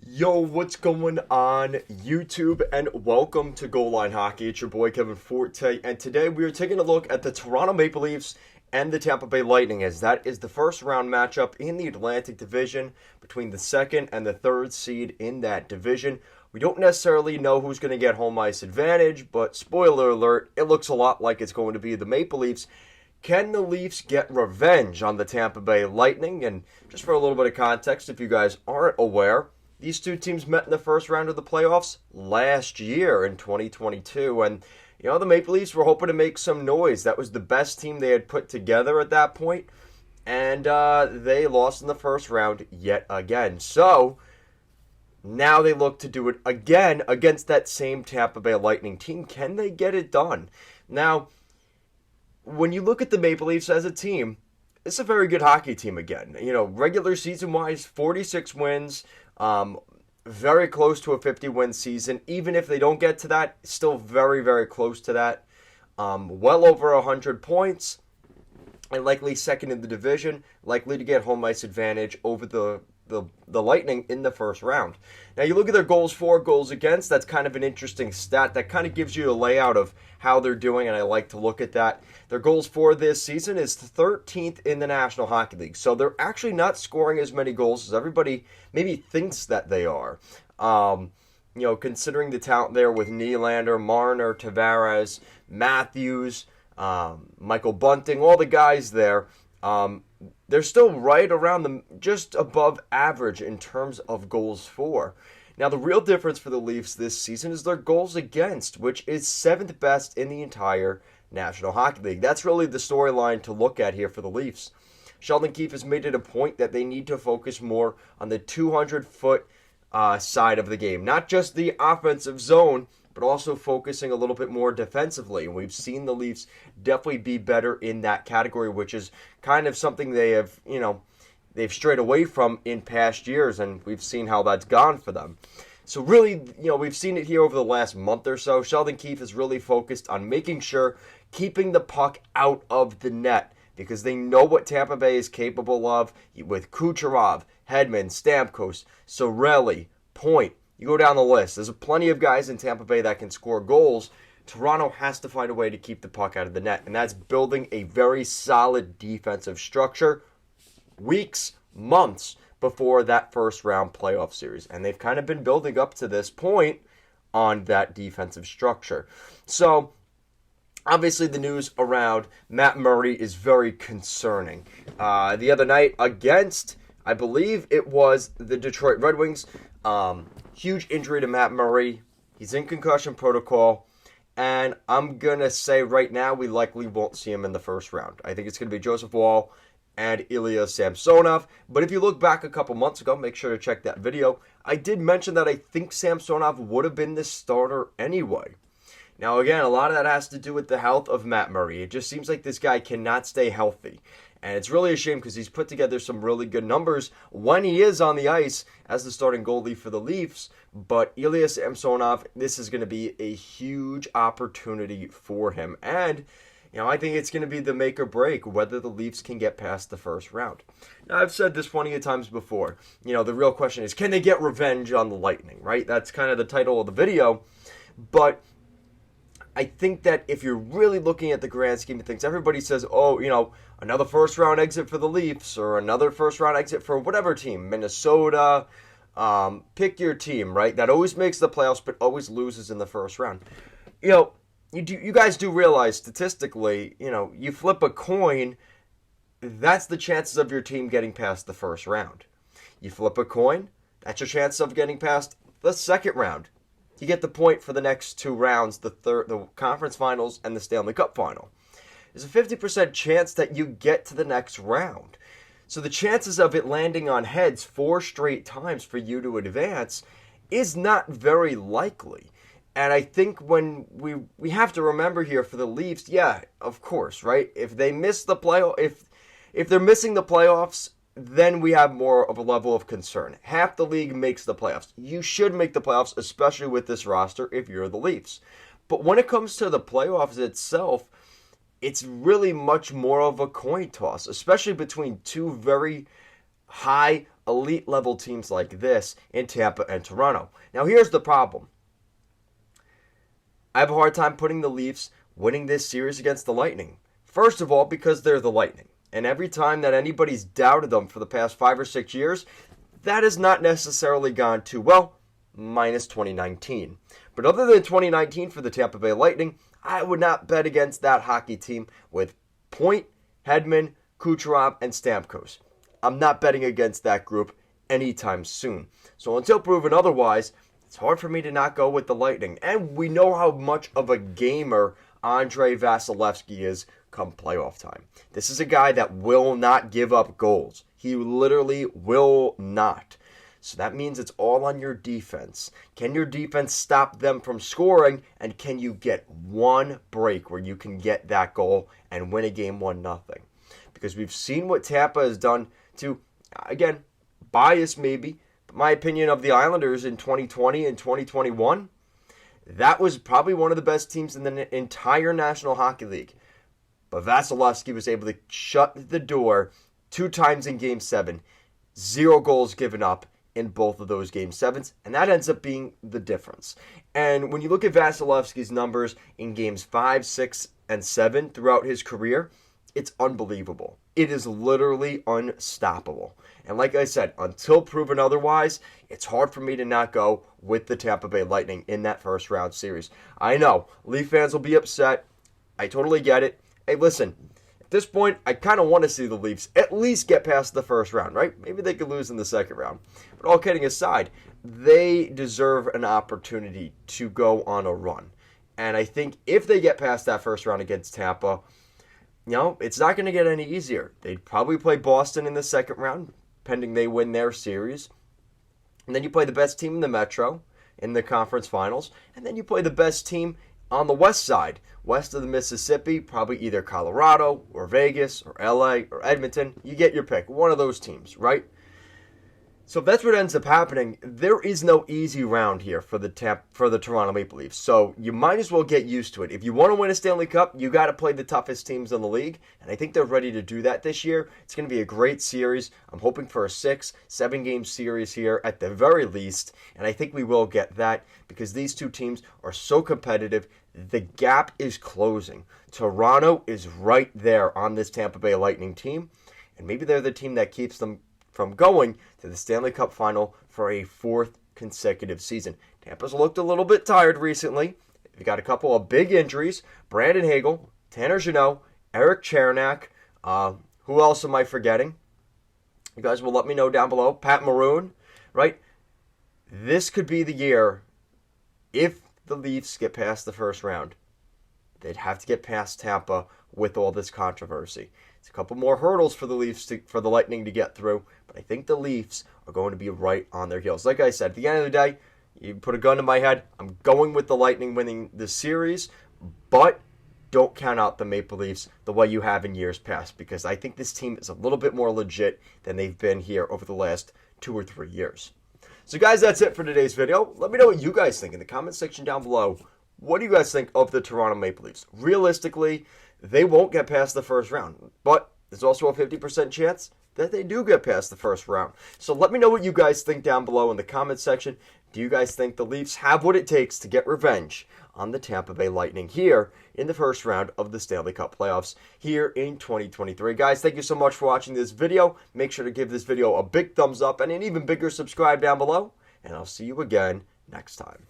Yo, what's going on YouTube, and welcome to Goal Line Hockey. It's your boy Kevin Forte, and today we are taking a look at the Toronto Maple Leafs and the Tampa Bay Lightning, as that is the first round matchup in the Atlantic Division between the second and the third seed in that division. We don't necessarily know who's going to get home ice advantage, but spoiler alert, it looks a lot like it's going to be the Maple Leafs. Can the Leafs get revenge on the Tampa Bay Lightning? And just for a little bit of context, if you guys aren't aware, these two teams met in the first round of the playoffs last year in 2022, and the Maple Leafs were hoping to make some noise. That was the best team they had put together at that point, and they lost in the first round yet again. So now they look to do it again against that same Tampa Bay Lightning team. Can they get it done? Now, when you look at the Maple Leafs as a team, it's a very good hockey team again. Regular season-wise, 46 wins, very close to a 50-win season. Even if they don't get to that, still very, very close to that. Well over 100 points, and likely second in the division, likely to get home ice advantage over the Lightning in the first round. Now you look at their goals for, goals against. That's kind of an interesting stat. That kind of gives you a layout of how they're doing, and I like to look at that. Their goals for this season is 13th in the National Hockey League. So they're actually not scoring as many goals as everybody maybe thinks that they are. Considering the talent there with Nylander, Marner, Tavares, Matthews, Michael Bunting, all the guys there. They're still right around just above average in terms of goals for. Now, the real difference for the Leafs this season is their goals against, which is 7th best in the entire National Hockey League. That's really the storyline to look at here for the Leafs. Sheldon Keefe has made it a point that they need to focus more on the 200-foot side of the game. Not just the offensive zone, but also focusing a little bit more defensively. And we've seen the Leafs definitely be better in that category, which is kind of something they have, they've strayed away from in past years, and we've seen how that's gone for them. So really, we've seen it here over the last month or so. Sheldon Keefe is really focused on making sure keeping the puck out of the net, because they know what Tampa Bay is capable of with Kucherov, Hedman, Stamkos, Cirelli, Point. You go down the list. There's plenty of guys in Tampa Bay that can score goals. Toronto has to find a way to keep the puck out of the net, and that's building a very solid defensive structure weeks, months before that first round playoff series. And they've kind of been building up to this point on that defensive structure. So obviously, the news around Matt Murray is very concerning. The other night against, I believe it was the Detroit Red Wings, huge injury to Matt Murray. He's in concussion protocol. And I'm going to say right now we likely won't see him in the first round. I think it's going to be Joseph Woll and Ilya Samsonov. But if you look back a couple months ago, make sure to check that video. I did mention that I think Samsonov would have been the starter anyway. Now, again, a lot of that has to do with the health of Matt Murray. It just seems like this guy cannot stay healthy. And it's really a shame because he's put together some really good numbers when he is on the ice as the starting goalie for the Leafs. But Ilya Samsonov, this is going to be a huge opportunity for him. And, I think it's going to be the make or break whether the Leafs can get past the first round. Now, I've said this plenty of times before. The real question is, can they get revenge on the Lightning, right? That's kind of the title of the video. But I think that if you're really looking at the grand scheme of things, everybody says, another first-round exit for the Leafs or another first-round exit for whatever team, Minnesota, pick your team, right? That always makes the playoffs but always loses in the first round. You guys do realize statistically, you flip a coin, that's the chances of your team getting past the first round. You flip a coin, that's your chance of getting past the second round. You get the point for the next two rounds, the conference finals and the Stanley Cup final. There's a 50% chance that you get to the next round. So the chances of it landing on heads 4 straight times for you to advance is not very likely. And I think when we have to remember here for the Leafs, yeah, of course, right? If they miss the playoff, if they're missing the playoffs, then we have more of a level of concern. Half the league makes the playoffs. You should make the playoffs, especially with this roster, if you're the Leafs. But when it comes to the playoffs itself, it's really much more of a coin toss, especially between two very high elite level teams like this in Tampa and Toronto. Now here's the problem. I have a hard time putting the Leafs winning this series against the Lightning. First of all, because they're the Lightning. And every time that anybody's doubted them for the past 5 or 6 years, that has not necessarily gone too well, minus 2019. But other than 2019 for the Tampa Bay Lightning, I would not bet against that hockey team with Point, Hedman, Kucherov, and Stamkos. I'm not betting against that group anytime soon. So until proven otherwise, it's hard for me to not go with the Lightning. And we know how much of a gamer Andrei Vasilevskiy is come playoff time. This is a guy that will not give up goals. He literally will not. So that means it's all on your defense. Can your defense stop them from scoring? And can you get one break where you can get that goal and win a game 1-0? Because we've seen what Tampa has done to, again, bias maybe, but my opinion of the Islanders in 2020 and 2021, that was probably one of the best teams in the entire National Hockey League. But Vasilevskiy was able to shut the door 2 times in Game 7. 0 goals given up in both of those Game 7s, and that ends up being the difference. And when you look at Vasilevskiy's numbers in Games 5, 6, and 7 throughout his career, it's unbelievable. It is literally unstoppable. And like I said, until proven otherwise, it's hard for me to not go with the Tampa Bay Lightning in that first round series. I know, Leaf fans will be upset. I totally get it. Hey, listen, at this point, I kind of want to see the Leafs at least get past the first round, right? Maybe they could lose in the second round. But all kidding aside, they deserve an opportunity to go on a run. And I think if they get past that first round against Tampa, it's not going to get any easier. They'd probably play Boston in the second round, pending they win their series. And then you play the best team in the Metro in the conference finals. And then you play the best team on the west side, west of the Mississippi, probably either Colorado or Vegas or LA or Edmonton. You get your pick. One of those teams, right? So if that's what ends up happening, there is no easy round here for the Toronto Maple Leafs. So you might as well get used to it. If you want to win a Stanley Cup, you got to play the toughest teams in the league, and I think they're ready to do that this year. It's going to be a great series. I'm hoping for a 6-7 game series here at the very least, and I think we will get that because these two teams are so competitive. The gap is closing. Toronto is right there on this Tampa Bay Lightning team, and maybe they're the team that keeps them from going to the Stanley Cup final for a 4th consecutive season. Tampa's looked a little bit tired recently. They've got a couple of big injuries. Brandon Hagel, Tanner Jeannot, Eric Chernak. Who else am I forgetting? You guys will let me know down below. Pat Maroon, right? This could be the year if the Leafs get past the first round. They'd have to get past Tampa with all this controversy. It's a couple more hurdles for the Leafs, for the Lightning to get through, but I think the Leafs are going to be right on their heels. Like I said, at the end of the day, you put a gun to my head, I'm going with the Lightning winning the series, but don't count out the Maple Leafs the way you have in years past, because I think this team is a little bit more legit than they've been here over the last 2 or 3 years. So guys, that's it for today's video. Let me know what you guys think in the comment section down below. What do you guys think of the Toronto Maple Leafs? Realistically, they won't get past the first round, but there's also a 50% chance that they do get past the first round. So let me know what you guys think down below in the comment section. Do you guys think the Leafs have what it takes to get revenge on the Tampa Bay Lightning here in the first round of the Stanley Cup playoffs here in 2023? Guys, thank you so much for watching this video. Make sure to give this video a big thumbs up and an even bigger subscribe down below, and I'll see you again next time.